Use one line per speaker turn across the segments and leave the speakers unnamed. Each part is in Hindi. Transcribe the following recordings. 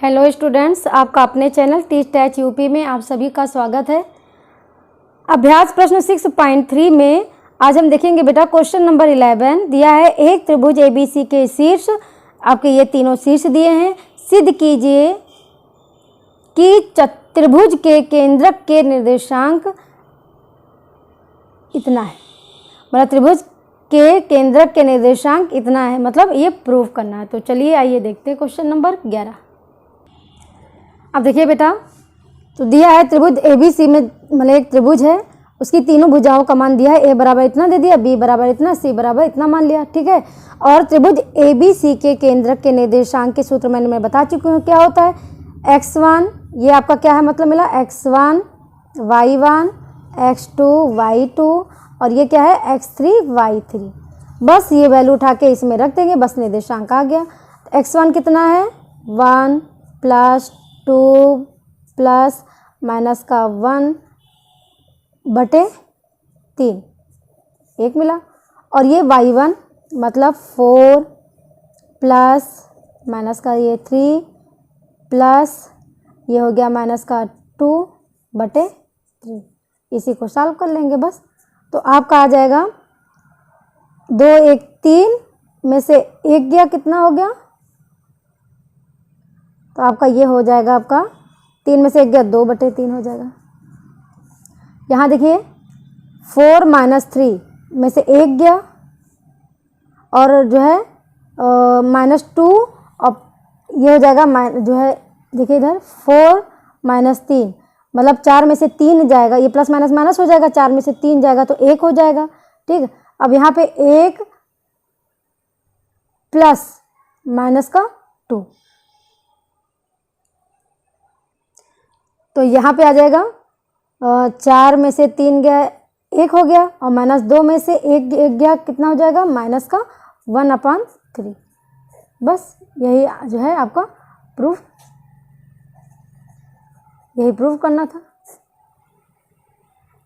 हेलो स्टूडेंट्स, आपका अपने चैनल टीच टैच यूपी में आप सभी का स्वागत है। अभ्यास प्रश्न 6.3 में आज हम देखेंगे बेटा क्वेश्चन नंबर 11 दिया है। एक त्रिभुज एबीसी के शीर्ष, आपके ये तीनों शीर्ष दिए हैं। सिद्ध कीजिए कि त्रिभुज के केंद्रक के निर्देशांक इतना है। मतलब त्रिभुज के केंद्रक के निर्देशांक इतना है, मतलब ये प्रूव करना है। तो चलिए आइए देखते हैं क्वेश्चन नंबर 11। अब देखिए बेटा, तो दिया है त्रिभुज एबीसी में, मतलब एक त्रिभुज है, उसकी तीनों भुजाओं का मान दिया है। ए बराबर इतना दे दिया, बी बराबर इतना, सी बराबर इतना मान लिया, ठीक है। और त्रिभुज एबीसी के केंद्रक के निर्देशांक के सूत्र मैं बता चुकी हूँ क्या होता है। x1 ये आपका क्या है, मतलब मिला x1 y1 x2 y2 और ये क्या है x3 y3। बस ये वैल्यू उठा के इसमें रख देंगे, बस निर्देशांक आ गया। x1 कितना है 1 प्लस 2 प्लस माइनस का 1 बटे 3 एक मिला। और ये y1 मतलब 4 प्लस माइनस का ये 3 प्लस ये हो गया माइनस का 2 बटे 3। इसी को सॉल्व कर लेंगे बस। तो आपका आ जाएगा 2 1 3 में से 1 गया, कितना हो गया, तो आपका ये हो जाएगा, आपका 3 में से 1 गया 2 बटे 3 हो जाएगा। यहाँ देखिए 4 माइनस 3 में से 1 गया और जो है माइनस 2 और ये हो जाएगा जो है, देखिए इधर 4 माइनस 3 मतलब 4 में से 3 जाएगा, ये प्लस माइनस माइनस हो जाएगा, 4 में से 3 जाएगा तो 1 हो जाएगा, ठीक है। अब यहाँ पे 1 प्लस माइनस का 2, तो यहाँ पे आ जाएगा 4 में से 3 गया 1 हो गया और माइनस 2 में से 1 गया, कितना हो जाएगा माइनस का 1/3। बस यही जो है आपका प्रूफ, यही प्रूफ करना था।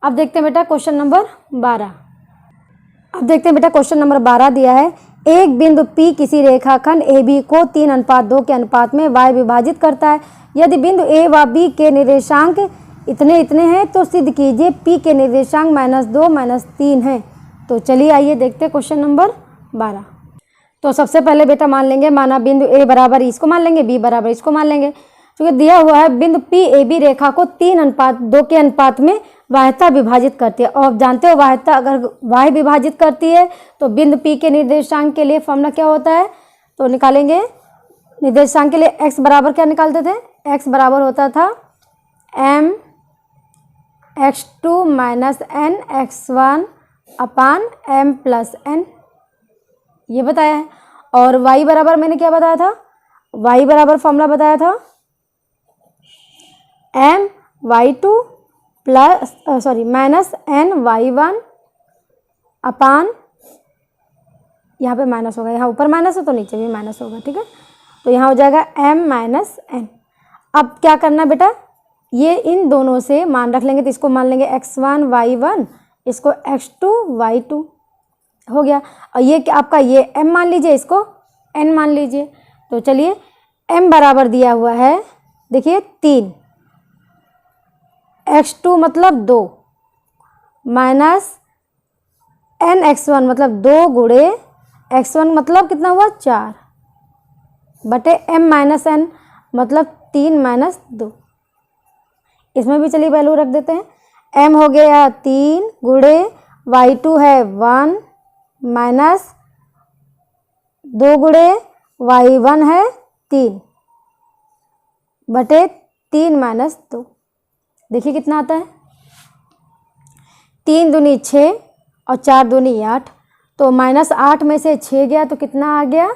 अब देखते हैं बेटा क्वेश्चन नंबर 12। अब देखते हैं बेटा क्वेश्चन नंबर 12 दिया है। एक बिंदु P किसी रेखाखंड AB को 3:2 के अनुपात में y विभाजित करता है। यदि बिंदु A व B के निर्देशांक इतने इतने हैं तो सिद्ध कीजिए P के निर्देशांक -2 -3 हैं। तो चलिए आइए देखते हैं क्वेश्चन नंबर 12। तो सबसे पहले बेटा मान लेंगे, माना बिंदु A बराबर इसको मान लेंगे, B बराबर इसको मान लेंगे। क्योंकि दिया हुआ है बिंदु PAB रेखा को 3:2 के अनुपात में वाह्यता विभाजित करती है। और जानते हो वाह्यता अगर y विभाजित करती है तो बिंदु P के निर्देशांक के लिए फॉर्मूला क्या होता है, तो निकालेंगे निर्देशांक के लिए x बराबर क्या निकालते थे, x बराबर होता था m x2 minus n x1 अपान m प्लस n, ये बताया है। और y बराबर मैंने क्या बताया था, y बराबर फॉर्मूला बताया था m y2 plus minus n y1 अपान, यहाँ पे माइनस होगा, यहाँ ऊपर माइनस है तो नीचे भी माइनस होगा, ठीक है। तो यहाँ हो जाएगा m माइनस n। अब क्या करना बेटा, ये इन दोनों से मान रख लेंगे, तो इसको मान लेंगे x1 y1, इसको x2 y2 हो गया। और ये आपका ये m मान लीजिए, इसको n मान लीजिए। तो चलिए m बराबर दिया हुआ है, देखिए 3, x2 मतलब 2 माइनस n x1 मतलब 2 गुणे x1 मतलब कितना हुआ 4 बटे m माइनस n मतलब 3 माइनस 2। इसमें भी चलिए वैल्यू रख देते हैं। m हो गया 3 गुणे y2 है 1 माइनस 2 गुणे y1 है 3 बटे 3 माइनस 2। देखिए कितना आता है, 3 दूनी 6 और 4 दूनी 8, तो -8 में से 6 गया तो कितना आ गया,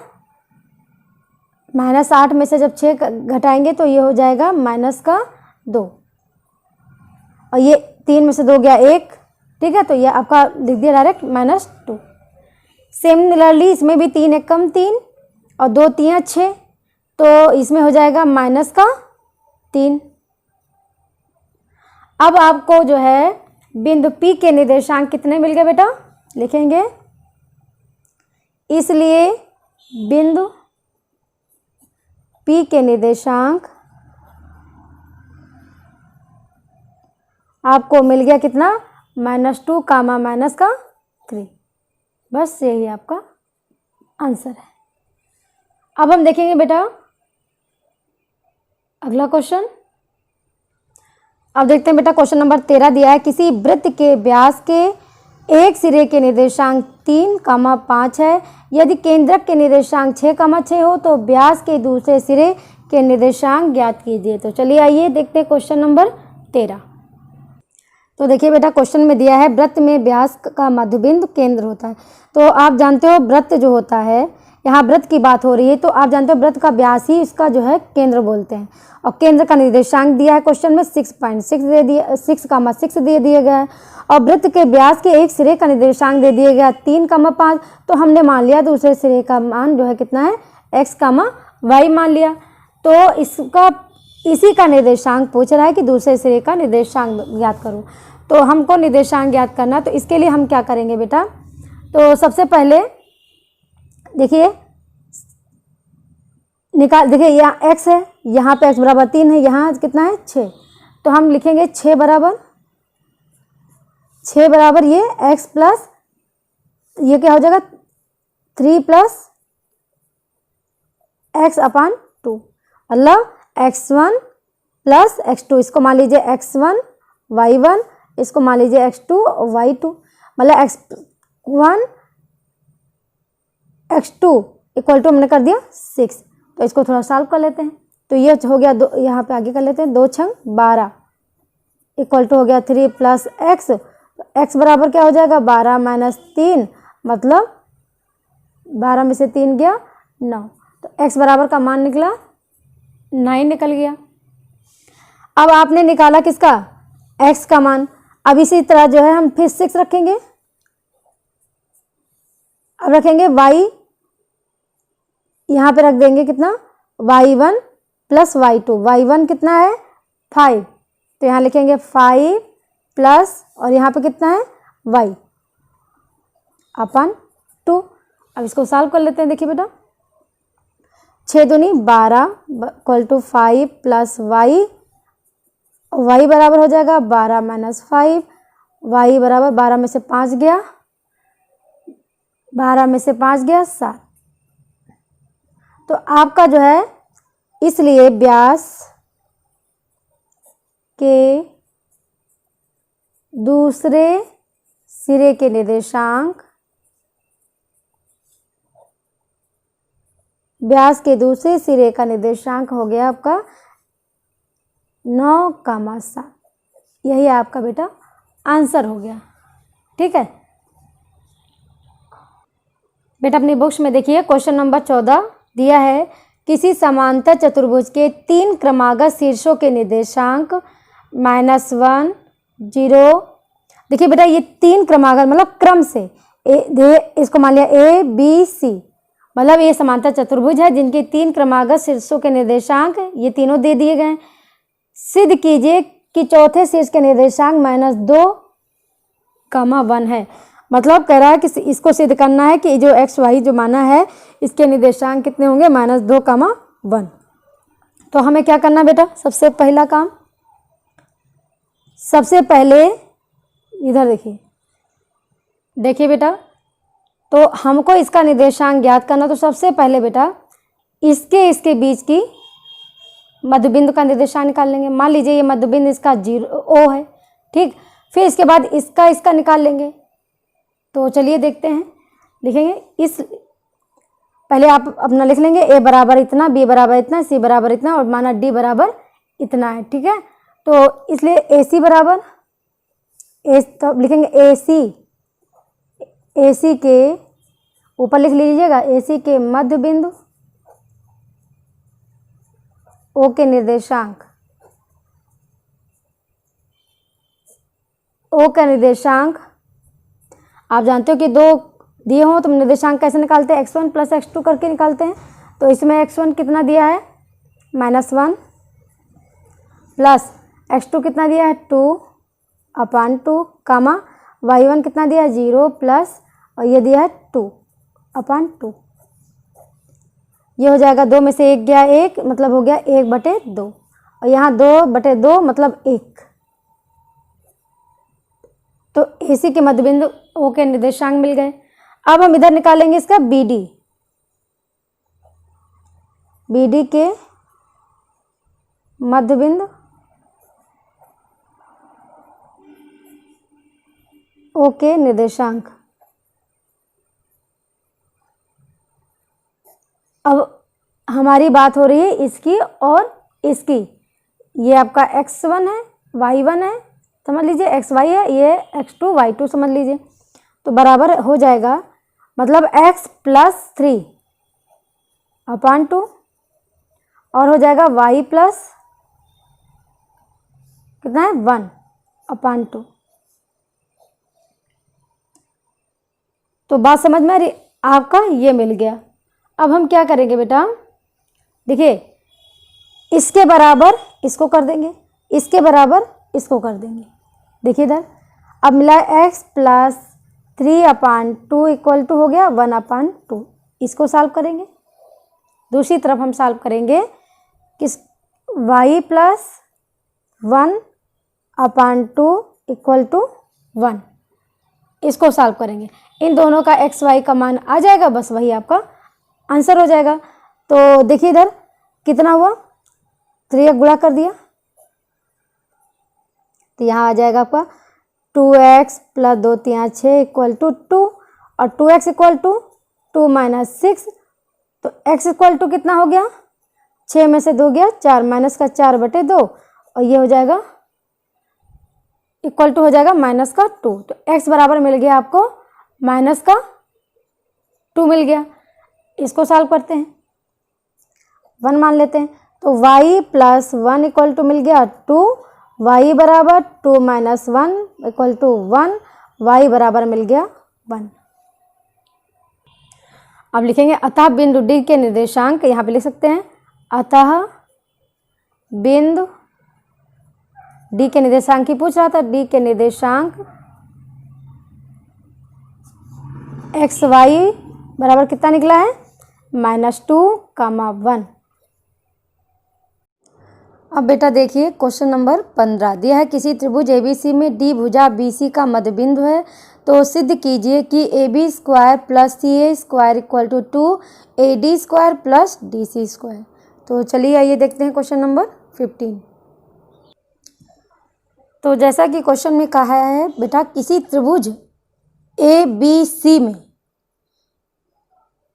-8 में से जब 6 घटाएंगे तो ये हो जाएगा माइनस का 2 और ये 3 में से 2 गया 1, ठीक है। तो ये आपका लिख दिया डायरेक्ट -2। सिमिलरली इसमें भी 3 1 कम 3 और 2 3 6, तो इसमें हो जाएगा माइनस का 3। अब आपको जो है बिंदु P के निर्देशांक कितने मिल गए बेटा, लिखेंगे, इसलिए बिंदु P के निर्देशांक आपको मिल गया कितना, -2 कामा -3। बस यही आपका आंसर है। अब हम देखेंगे बेटा अगला क्वेश्चन। अब देखते हैं बेटा क्वेश्चन नंबर 13 दिया है, किसी वृत्त के व्यास के एक सिरे के निर्देशांक 3,5 है। यदि केंद्रक के निर्देशांक 6,6 हो तो व्यास के दूसरे सिरे के निर्देशांक ज्ञात कीजिए। तो चलिए आइए देखते हैं क्वेश्चन नंबर 13। तो देखिए बेटा क्वेश्चन में दिया है वृत्त में व्यास का मध्यबिंदु केंद्र होता है। तो आप जानते हो वृत्त जो होता है, यहाँ वृत्त की बात हो रही है, तो आप जानते हो वृत्त का व्यास ही इसका जो है केंद्र बोलते हैं। और केंद्र का निर्देशांक दिया है क्वेश्चन में 6.6 दे दिया, 6,6 दे दिया गया है। और वृत्त के व्यास के एक सिरे का निर्देशांक दे दिया गया 3,5। तो हमने मान लिया दूसरे सिरे का मान जो है कितना है, x, y मान लिया। तो इसी का निर्देशांक पूछ रहा है कि दूसरे सिरे का निर्देशांक ज्ञात करो। तो हमको निर्देशांक ज्ञात करना, तो इसके लिए हम क्या करेंगे बेटा, तो सबसे पहले देखिए देखिए यहाँ x है, यहाँ पे x बराबर 3 है, यहाँ कितना है 6। तो हम लिखेंगे 6 बराबर ये x प्लस ये क्या हो जाएगा 3 प्लस x/2, मतलब x1 प्लस x2। इसको मान लीजिए x1 y1, इसको मान लीजिए x2 y2, मतलब x1 x2 इक्वल टू हमने कर दिया 6। तो इसको थोड़ा सॉल्व कर लेते हैं। तो ये हो गया यहाँ पे आगे कर लेते हैं, 2 छंग 12 इक्वल टू हो गया 3 प्लस x। x बराबर क्या हो जाएगा 12 माइनस 3, मतलब 12 में से 3 गया 9। तो x बराबर का मान निकला 9 निकल गया। अब आपने निकाला किसका, x का मान। अब इसी तरह जो है हम फिर 6 रखेंगे। अब रखेंगे y, यहाँ पे रख देंगे कितना y1 प्लस y2। y1 कितना है 5, तो यहाँ लिखेंगे 5 प्लस और यहाँ पे कितना है y/2। अब इसको सॉल्व कर लेते हैं। देखिए बेटा 6 दूनी 12 इक्वल टू 5 प्लस y बराबर हो जाएगा 12 माइनस 5, y बराबर 12 में से 5 गया, 12 में से 5 गया 7। तो आपका जो है इसलिए व्यास के दूसरे सिरे के निर्देशांक, व्यास के दूसरे सिरे का निर्देशांक हो गया आपका 9,7। यही आपका बेटा आंसर हो गया। ठीक है बेटा, अपनी बुक्स में देखिए क्वेश्चन नंबर 14 दिया है, किसी समांतर चतुर्भुज के 3 क्रमागत शीर्षों के निर्देशांक -1 0। देखिए बेटा ये 3 क्रमागत मतलब क्रम से इसको मान लिया A B C, मतलब ये समांतर चतुर्भुज है जिनके 3 क्रमागत शीर्षों के निर्देशांक ये तीनों दे दिए गए। सिद्ध कीजिए कि चौथे शीर्ष के निर्देशांक -2, 1 है। मतलब कह रहा है कि इसको सिद्ध करना है कि जो x y जो माना है इसके निर्देशांक कितने होंगे -2, 1। तो हमें क्या करना बेटा, सबसे पहला काम, सबसे पहले इधर देखिए बेटा, तो हमको इसका निर्देशांक ज्ञात करना। तो सबसे पहले बेटा इसके बीच की मध्यबिंदु का निर्देशांक निकाल लेंगे। मान लीजिए ये मध्यबिंदु इसका 0 है, ठीक। फिर इसके बाद इसका निकाल लेंगे। तो चलिए देखते हैं, लिखेंगे इस पहले आप अपना लिख लेंगे a बराबर इतना, b बराबर इतना, c बराबर इतना और माना d बराबर इतना है, ठीक है। तो इसलिए AC बराबर तो लिखेंगे AC के ऊपर लिख लीजिएगा AC के मध्य बिंदु O के निर्देशांक, O का निर्देशांक आप जानते हो कि 2 दिए हों तो निर्देशांक कैसे निकालते हैं, x1 प्लस x2 करके निकालते हैं। तो इसमें x1 कितना दिया है -1 प्लस x2 कितना दिया है 2/2 कामा y1 कितना दिया है 0 प्लस और ये दिया है 2/2। ये हो जाएगा 2 में से 1 गया 1, मतलब हो गया 1/2, और यहाँ 2/2 मतलब 1। तो AC के मध्यबिंदु O के निर्देशांक मिल गए। अब हम इधर निकालेंगे इसका BD के मध्यबिंदु O के निर्देशांक। अब हमारी बात हो रही है इसकी और इसकी। ये आपका x1 है, y1 है, समझ लीजिए, xy है, ये x2 y2 समझ लीजिए। तो बराबर हो जाएगा, मतलब x + 3/2 और हो जाएगा y प्लस कितना है 1/2। तो बात समझ में आ रही, आपका ये मिल गया। अब हम क्या करेंगे बेटा, देखिए इसके बराबर इसको कर देंगे, इसके बराबर इसको कर देंगे। देखिए इधर अब मिला x + 3/2 = हो गया 1/2। इसको सॉल्व करेंगे। दूसरी तरफ हम सॉल्व करेंगे किस, y + 1/2 = 1। इसको सॉल्व करेंगे, इन दोनों का x y का मान आ जाएगा, बस वही आपका आंसर हो जाएगा। तो देखिए इधर कितना हुआ, 3 गुणा कर दिया तो यहाँ आ जाएगा आपका 2x + 2 × 6 = 2, और 2x = 2 - 6, तो x = कितना हो गया, 6 में से 2 गया 4, माइनस का 4/2, और ये हो जाएगा इक्वल टू हो जाएगा -2। तो x बराबर मिल गया आपको -2 मिल गया। इसको सॉल्व करते हैं, 1 मान लेते हैं। तो y + 1 = मिल गया 2, y बराबर 2 - 1 = 1, y बराबर मिल गया 1। अब लिखेंगे अतः बिंदु D के निर्देशांक, यहाँ पे लिख सकते हैं अतः बिंदु D के निर्देशांक ही पूछ रहा था। D के निर्देशांक x y बराबर कितना निकला है, -2, 1। अब बेटा देखिए क्वेश्चन नंबर 15 दिया है, किसी त्रिभुज ABC में D भुजा BC का मध्यबिंदु है, तो सिद्ध कीजिए कि AB² + CA² = 2AD² + DC²। तो चलिए आइए देखते हैं क्वेश्चन नंबर 15। तो जैसा कि क्वेश्चन में कहा है बेटा, किसी त्रिभुज ABC में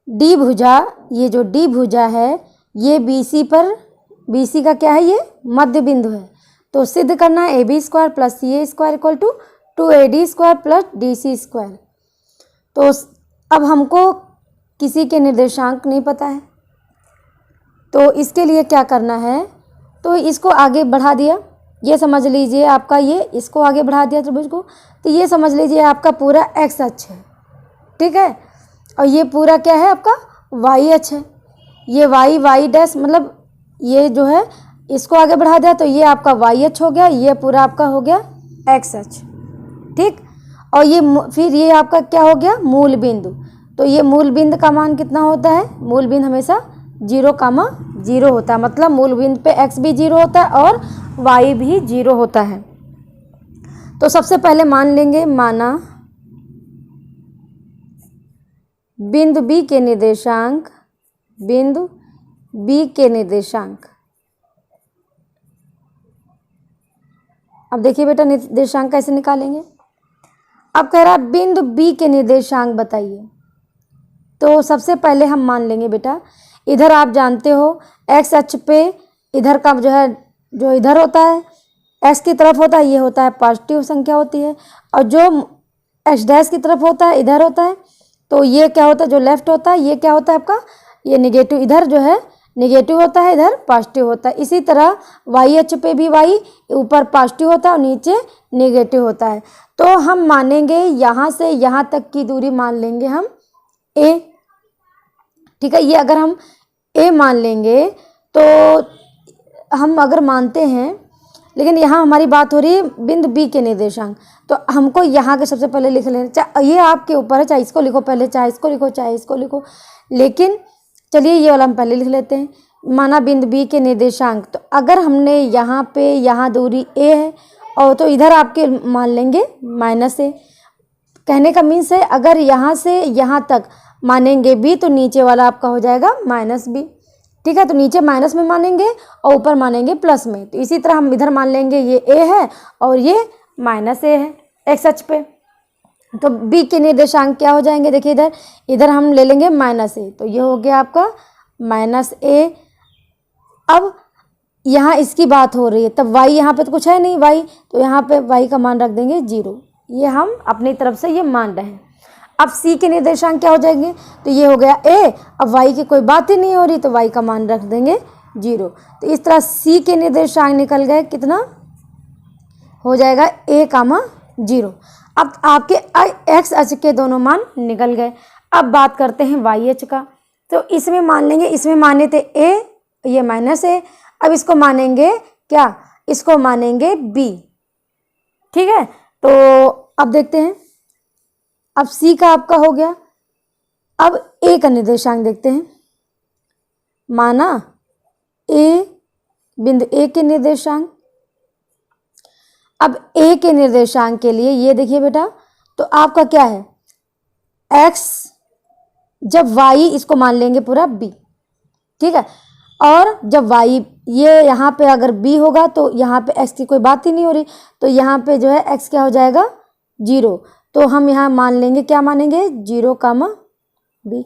D भुजा, ये जो D भुजा है ये BC का क्या है, ये मध्य बिंदु है। तो सिद्ध करना है AB² + CA² = 2AD² + DC²। तो अब हमको किसी के निर्देशांक नहीं पता है, तो इसके लिए क्या करना है, तो इसको आगे बढ़ा दिया, ये समझ लीजिए आपका, ये इसको आगे बढ़ा दिया त्रिभुज को, तो ये समझ लीजिए आपका पूरा x अक्ष है, ठीक है, और ये पूरा क्या है आपका y अक्ष है। ये y डैश मतलब ये जो है इसको आगे बढ़ा दिया तो ये आपका y अक्ष हो गया, ये पूरा आपका हो गया x अक्ष, ठीक। और ये फिर ये आपका क्या हो गया, मूल बिंदु। तो ये मूल बिंदु का मान कितना होता है, मूल बिंदु हमेशा 0,0 होता है, मतलब मूल बिंदु पे x भी 0 होता है और y भी 0 होता है। तो सबसे पहले मान लेंगे, माना बिंदु B के निर्देशांक, बिंदु B के निर्देशांक। अब देखिए बेटा निर्देशांक कैसे निकालेंगे। अब कह रहा है बिंदु B के निर्देशांक बताइए। तो सबसे पहले हम मान लेंगे बेटा, इधर आप जानते हो x अक्ष पे इधर का जो है, जो इधर होता है x की तरफ होता है, ये होता है पॉजिटिव संख्या होती है, और जो x डैश की तरफ होता है इधर होता है, तो ये क्या होता है, जो लेफ्ट होता है ये क्या होता है आपका, ये निगेटिव, इधर जो है निगेटिव होता है, इधर पॉजिटिव होता है। इसी तरह y अक्ष पे भी y ऊपर पॉजिटिव होता है और नीचे निगेटिव होता है। तो हम मानेंगे यहाँ से यहाँ तक की दूरी मान लेंगे हम a, ठीक है। ये अगर हम a मान लेंगे तो हम अगर मानते हैं, लेकिन यहाँ हमारी बात हो रही है बिंदु B के निर्देशांक, तो हमको यहाँ के सबसे पहले लिख लेना, चाहे ये आपके ऊपर है, चाहे इसको लिखो पहले, चाहे इसको लिखो, चाहे इसको लिखो, लेकिन चलिए ये वाला हम पहले लिख लेते हैं। माना बिंदु बी के निर्देशांक, तो अगर हमने यहाँ पे यहाँ दूरी ए है और तो इधर आपके मान लेंगे माइनस ए। कहने का मीन्स है अगर यहाँ से यहाँ तक मानेंगे बी तो नीचे वाला आपका हो जाएगा माइनस बी। ठीक है, तो नीचे माइनस में मानेंगे और ऊपर मानेंगे प्लस में। तो इसी तरह हम इधर मान लेंगे ये ए है और ये माइनस ए है एक्स अक्ष पे। तो बी के निर्देशांक क्या हो जाएंगे, देखिए इधर इधर हम ले लेंगे माइनस ए, तो ये हो गया आपका माइनस ए। अब यहाँ इसकी बात हो रही है, तब y यहाँ पे तो कुछ है नहीं y, तो यहाँ पे y का मान रख देंगे 0। ये हम अपनी तरफ से ये मान रहे हैं। अब c के निर्देशांक क्या हो जाएंगे, तो ये हो गया a, अब y की कोई बात ही नहीं हो रही तो y का मान रख देंगे 0। तो इस तरह c के निर्देशांक निकल गए, कितना हो जाएगा a, 0। अब आपके x अक्ष के दोनों मान निकल गए। अब बात करते हैं y अक्ष का, तो इसमें मान लेंगे, इसमें माने थे a, ये माइनस a, अब इसको मानेंगे क्या, इसको मानेंगे b। ठीक है, तो अब देखते हैं, अब c का आपका हो गया। अब a का निर्देशांक देखते हैं, माना a बिंदु a के निर्देशांक। अब a के निर्देशांक के लिए ये देखिए बेटा, तो आपका क्या है x, जब y इसको मान लेंगे पूरा b। ठीक है, और जब y ये यहाँ पे अगर b होगा तो यहाँ पे x की कोई बात ही नहीं हो रही, तो यहाँ पे जो है x क्या हो जाएगा 0। तो हम यहाँ मान लेंगे, क्या मानेंगे 0, b।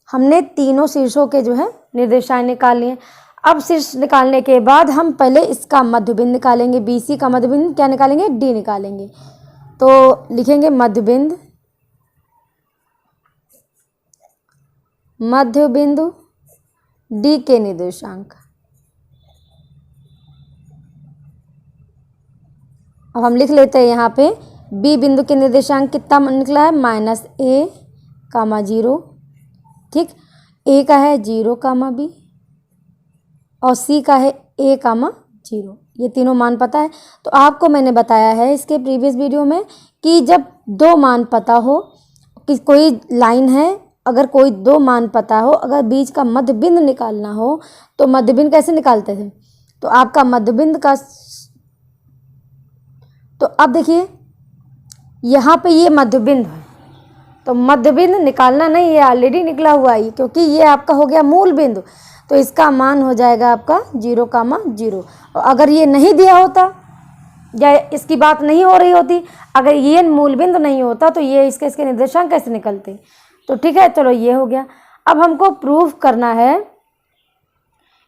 हमने तीनों शीर्षों के जो है निर्देशांक निकाल लिए। अब शीर्ष निकालने के बाद हम पहले इसका मध्यबिंदु निकालेंगे, BC का मध्यबिंदु क्या निकालेंगे, D निकालेंगे। तो लिखेंगे मध्यबिंदु D के निर्देशांक। अब हम लिख लेते हैं यहाँ पे B बिंदु के निर्देशांक कितना निकला है, -a, 0। ठीक, A का है 0, b और C का है a, 0। ये तीनों मान पता है। तो आपको मैंने बताया है इसके प्रीवियस वीडियो में कि जब दो मान पता हो कि कोई लाइन है, अगर कोई दो मान पता हो, अगर बीच का मध्य बिंदु निकालना हो तो मध्य बिंदु कैसे निकालते थे, तो आपका मध्य बिंदु का, तो अब देखिए यहाँ पे ये मध्य बिंदु है, तो मध्य बिंदु निकालना नहीं, ये ऑलरेडी निकला हुआ है क्योंकि ये आपका हो गया मूल बिंदु, तो इसका मान हो जाएगा आपका 0, 0। और अगर ये नहीं दिया होता या इसकी बात नहीं हो रही होती, अगर ये मूल बिंदु नहीं होता तो ये इसके निर्देशांक कैसे निकलते। तो ठीक है, चलो ये हो गया। अब हमको प्रूव करना है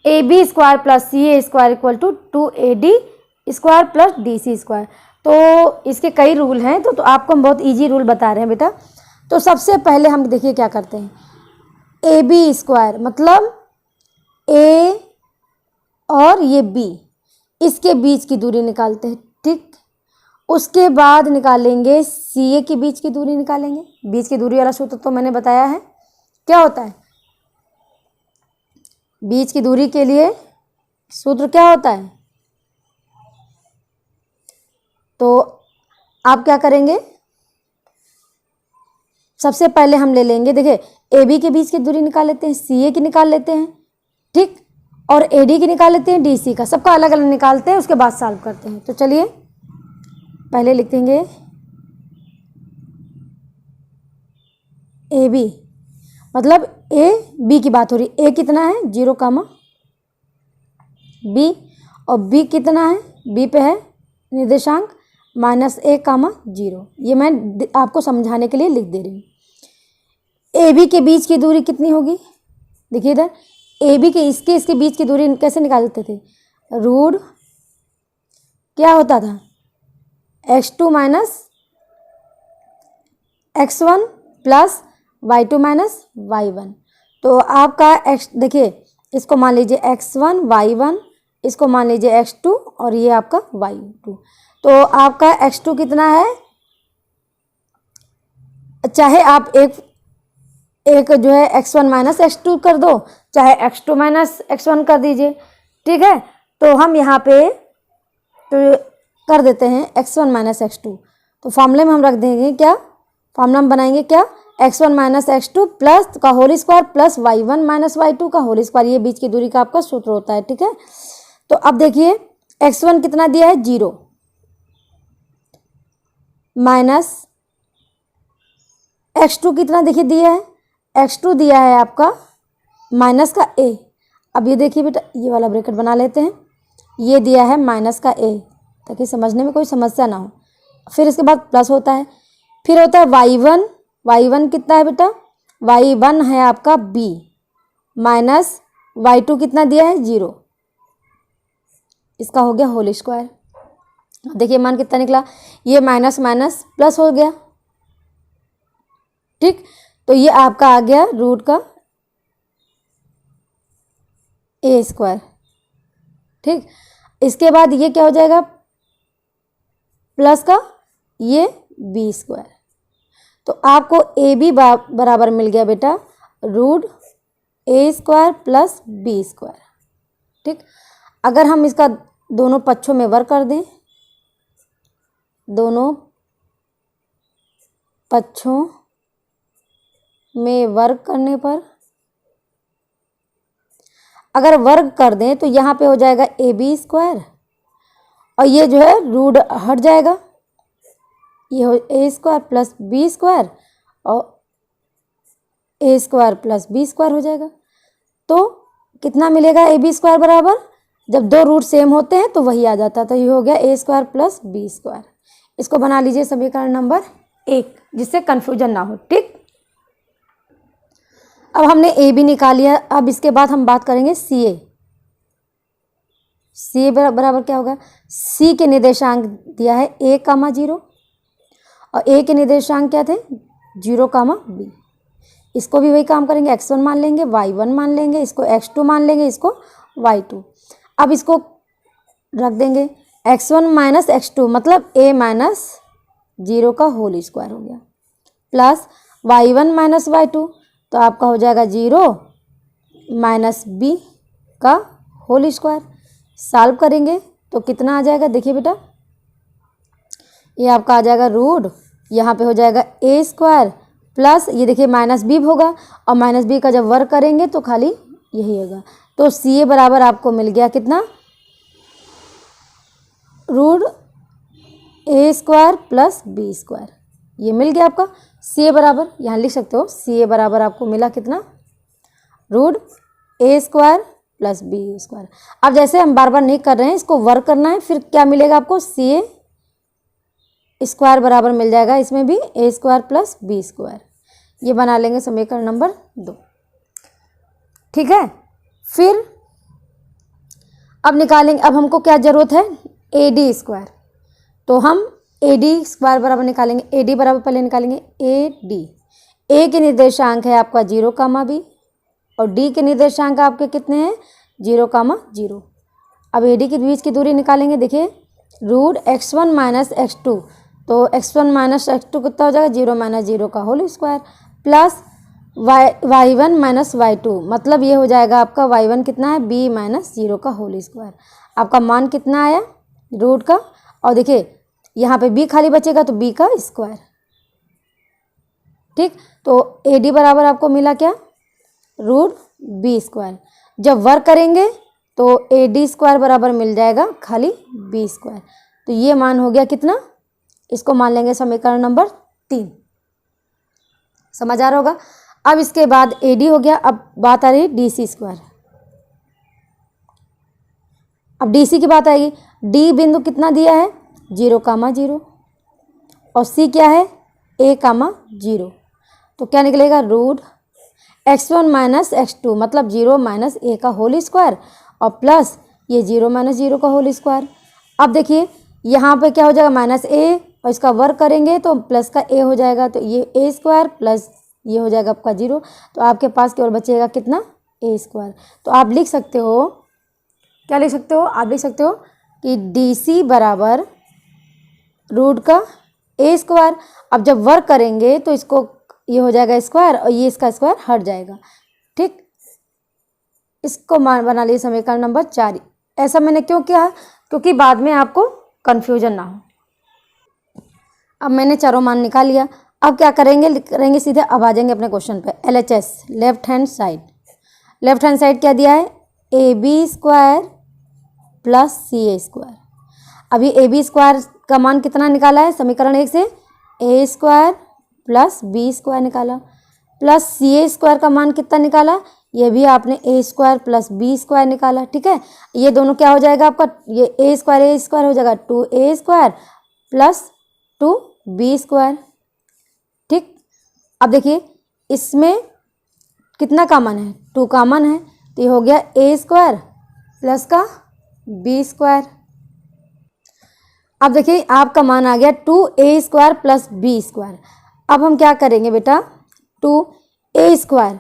AB² + CA² = 2AD² + DC²। तो इसके कई रूल हैं, तो आपको हम बहुत इजी रूल बता रहे हैं बेटा। तो सबसे पहले हम देखिए क्या करते हैं, AB² मतलब A और ये B, इसके बीच की दूरी निकालते हैं। ठीक, उसके बाद निकालेंगे CA के बीच की दूरी निकालेंगे। बीच की दूरी वाला सूत्र तो मैंने बताया है, क्या होता है बीच की दूरी के लिए सूत्र क्या होता है। तो आप क्या करेंगे, सबसे पहले हम ले लेंगे, देखिए AB के बीच की दूरी निकाल लेते हैं, CA की निकाल लेते हैं, ठीक, और AD की निकाल लेते हैं, DC का, सबका अलग अलग निकालते हैं, उसके बाद सॉल्व करते हैं। तो चलिए पहले लिख देंगे AB, मतलब A B की बात हो रही, A कितना है 0, B, और B कितना है, B पे है निर्देशांक -a, 0। ये मैं आपको समझाने के लिए लिख दे रही हूँ। AB के बीच की दूरी कितनी होगी, देखिए इधर AB के इसके बीच की दूरी कैसे निकालते थे, रूट क्या होता था x2 - x1 + y2 - y1। तो आपका x, देखिए इसको मान लीजिए x1 y1, इसको मान लीजिए x2 और ये आपका y2। तो आपका x2 कितना है, चाहे आप एक जो है x1 - x2 कर दो, चाहे x2 - x1 कर दीजिए। ठीक है, तो हम यहाँ पे तो कर देते हैं x1 - x2। तो फॉर्मूले में हम रख देंगे क्या, फॉर्मूला में बनाएंगे क्या, x1 माइनस x2 प्लस का whole square plus y1 minus y2 का होल स्क्वायर, ये बीच की दूरी का आपका सूत्र होता है। ठीक है, तो अब देखिए x1 कितना दिया है 0 माइनस x2 कितना देखिए दिया है, x2 दिया है आपका माइनस का a। अब ये देखिए बेटा ये वाला ब्रैकेट बना लेते हैं, ये दिया है माइनस का a ताकि समझने में कोई समस्या ना हो। फिर इसके बाद प्लस होता है, फिर होता है y1, y1 कितना है बेटा, y1 है आपका b माइनस y2 कितना दिया है 0, इसका हो गया होल स्क्वायर। देखिए मान कितना निकला, ये माइनस माइनस प्लस हो गया। ठीक, तो ये आपका आ गया रूट का ए स्क्वायर। ठीक, इसके बाद ये क्या हो जाएगा प्लस का ये बी स्क्वायर। तो आपको ए बी बराबर मिल गया बेटा रूट ए स्क्वायर प्लस बी स्क्वायर। ठीक, अगर हम इसका दोनों पक्षों में वर्ग कर दें, दोनों पक्षों में वर्ग करने पर अगर वर्ग कर दें तो यहाँ पे हो जाएगा ए बी स्क्वायर और ये जो है रूट हट जाएगा, ये हो ए स्क्वायर प्लस बी स्क्वायर और ए स्क्वायर प्लस बी स्क्वायर हो जाएगा। तो कितना मिलेगा ए बी स्क्वायर बराबर, जब दो रूट सेम होते हैं तो वही आ जाता है, तो ये हो गया ए स्क्वायर प्लस बी स्क्वायर। इसको बना लीजिए समीकरण नंबर 1 जिससे कन्फ्यूजन ना हो। ठीक, अब हमने ए बी निकाल लिया, अब इसके बाद हम बात करेंगे सी ए। सी ए बराबर क्या होगा, सी के निर्देशांक दिया है ए कामा 0 और ए के निर्देशांक क्या थे 0 कामा बी। इसको भी वही काम करेंगे, x1 मान लेंगे, y1 मान लेंगे, इसको x2 मान लेंगे, इसको y2। अब इसको रख देंगे x1 माइनस x2 मतलब a माइनस 0 का होल स्क्वायर हो गया प्लस y1 माइनस y2, तो आपका हो जाएगा 0 माइनस b का होल स्क्वायर। सॉल्व करेंगे तो कितना आ जाएगा, देखिए बेटा ये आपका आ जाएगा रूट, यहाँ पे हो जाएगा ए स्क्वायर प्लस ये देखिए माइनस बी होगा और माइनस बी का जब वर्ग करेंगे तो खाली यही होगा। तो सी ए बराबर आपको मिल गया कितना, रूट ए स्क्वायर प्लस बी स्क्वायर, ये मिल गया आपका सी ए बराबर। यहाँ लिख सकते हो सी ए बराबर आपको मिला कितना, रूट ए स्क्वायर प्लस बी स्क्वायर। अब जैसे हम बार बार नहीं कर रहे हैं, इसको वर्क करना है, फिर क्या मिलेगा आपको सी ए स्क्वायर बराबर मिल जाएगा, इसमें भी ए स्क्वायर प्लस बी स्क्वायर। ये बना लेंगे समीकरण नंबर 2। ठीक है, फिर अब निकालेंगे, अब हमको क्या जरूरत है ए डी स्क्वायर, तो हम ए डी स्क्वायर बराबर निकालेंगे। ए डी बराबर पहले निकालेंगे ए डी, ए के निर्देशांक है आपका 0 कामा बी और डी के निर्देशांक आपके कितने हैं 0 कामा 0। अब ए डी के बीच की दूरी निकालेंगे, देखिए रूट x1 माइनस x2, तो x1 माइनस x2 कितना हो जाएगा 0 माइनस 0 का whole square plus y1 minus y2 मतलब ये हो जाएगा आपका y1 कितना है b माइनस 0 का होल स्क्वायर। आपका मान कितना आया रूट का, और देखिए यहाँ पे b खाली बचेगा तो b का स्क्वायर। ठीक, तो ए डी बराबर आपको मिला क्या, रूट बी स्क्वायर। जब वर्क करेंगे तो ए डी स्क्वायर बराबर मिल जाएगा खाली बी स्क्वायर। तो ये मान हो गया कितना, इसको मान लेंगे समीकरण नंबर 3। समझ आ रहा होगा। अब इसके बाद ए डी हो गया, अब बात आ रही है डी सी स्क्वायर। अब डी सी की बात आएगी, डी बिंदु कितना दिया है 0 कामा 0 और सी क्या है a कामा 0, तो क्या निकलेगा रूट x1 माइनस x2 मतलब 0 माइनस a का होल स्क्वायर और प्लस ये 0 माइनस 0 का होल स्क्वायर। अब देखिए यहाँ पे क्या हो जाएगा माइनस a और इसका वर्ग करेंगे तो प्लस का a हो जाएगा, तो ये a स्क्वायर प्लस ये हो जाएगा आपका 0, तो आपके पास केवल बचेगा कितना a स्क्वायर। तो आप लिख सकते हो, क्या लिख सकते हो, आप लिख सकते हो कि डी सी बराबर रूट का ए स्क्वायर। अब जब वर्क करेंगे तो इसको ये हो जाएगा स्क्वायर और ये इसका स्क्वायर हट जाएगा। ठीक, इसको मान बना लिए समीकरण नंबर 4। ऐसा मैंने क्यों किया, क्योंकि बाद में आपको कन्फ्यूजन ना हो। अब मैंने चारों मान निकाल लिया, अब क्या करेंगे सीधे, अब आ जाएंगे अपने क्वेश्चन पे। LHS लेफ्ट हैंड साइड क्या दिया है, AB² प्लस CA²। अभी AB² का मान कितना निकाला है समीकरण 1 से, A² प्लस B² निकाला, प्लस CA² का मान कितना निकाला, ये भी आपने A² प्लस B² निकाला। ठीक है, ये दोनों क्या हो जाएगा आपका, ये A² हो जाएगा 2A² प्लस 2B²। ठीक, अब देखिए इसमें कितना कॉमन है, 2 कॉमन है, तो ये हो गया A² प्लस का B²। अब देखिए आपका मान आ गया 2A² प्लस B²। अब हम क्या करेंगे बेटा, 2A²,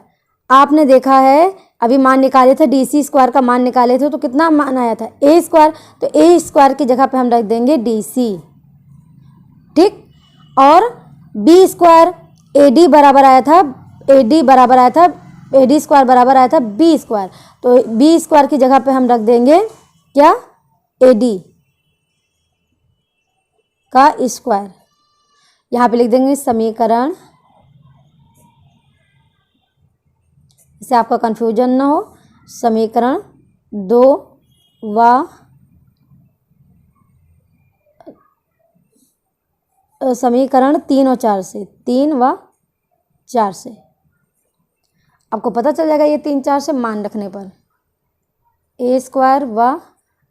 आपने देखा है अभी मान निकाले थे, DC² का मान निकाले थे, तो कितना मान आया था A², तो A² की जगह पे हम रख देंगे DC। ठीक, और B² AD बराबर आया था, AD² बराबर आया था B², तो B² की जगह पे हम रख देंगे क्या, AD का स्क्वायर। यहाँ पे लिख देंगे समीकरण, इससे आपका कंफ्यूजन ना हो, समीकरण 2 व समीकरण 3 और 4 से, 3 व 4 से आपको पता चल जाएगा, ये 3 4 से मान रखने पर A² व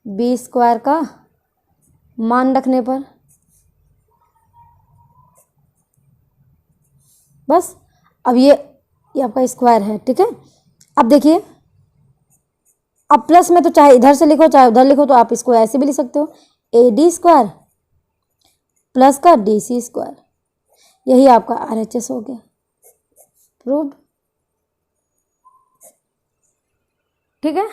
B² का मान रखने पर, बस। अब ये आपका स्क्वायर है। ठीक है, अब देखिए, अब प्लस में तो चाहे इधर से लिखो चाहे उधर लिखो, तो आप इसको ऐसे भी लिख सकते हो, AD² प्लस का DC², यही आपका RHS हो गया, प्रूव्ड। ठीक है।